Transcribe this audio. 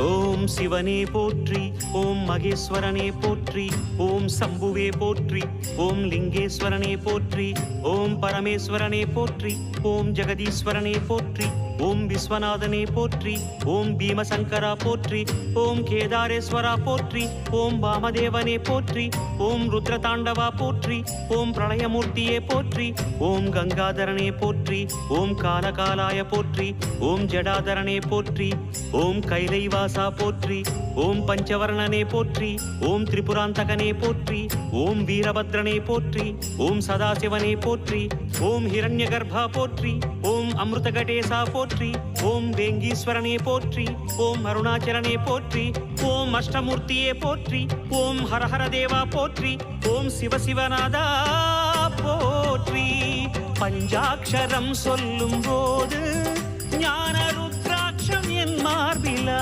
ஓம் சிவனே போற்றி, ஓம் மகேஸ்வரனே போற்றி, ஓம் சம்புவே போற்றி, ஓம் லிங்கேஸ்வரனே போற்றி, ஓம் பரமேஸ்வரனே போற்றி, ஓம் ஜெகதீஸ்வரனே போற்றி, ஓம் விஸ்வநாதனே போற்றி, ஓம் பீமசங்கரா போற்றி, ஓம் கேதாரேஸ்வரா போற்றி, ஓம் வாமதேவனே போற்றி, ஓம் ருத்ரதாண்டவா போற்றி, ஓம் பிரளயமூர்த்தியே போற்றி, ஓம் கங்காதரனே போற்றி, ஓம் காலகாலாய போற்றி, ஓம் ஜடாதரனே போற்றி, ஓம் கைலைவாசா போற்றி, ஓம் பஞ்சவர்ணனே போற்றி, ஓம் திரிபுராந்தகனே போற்றி, ஓம் வீரபத்ரனே போற்றி, ஓம் சதாசிவனே போற்றி, ஓம் ஹிரண்யகர்பா போற்றி, ஓம் அமிர்தகடேசா போற்றி, ஓம் வேங்கீஸ்வரனே போற்றி, ஓம் அருணாச்சலனே போற்றி, ஓம் அஷ்டமூர்த்தியே போற்றி, ஓம் ஹரஹர தேவா போற்றி, ஓம் சிவசிவநாதா போற்றி. பஞ்சாட்சரம் சொல்லும் போது ஞான ருத்ராட்சம் என் மார்பிலா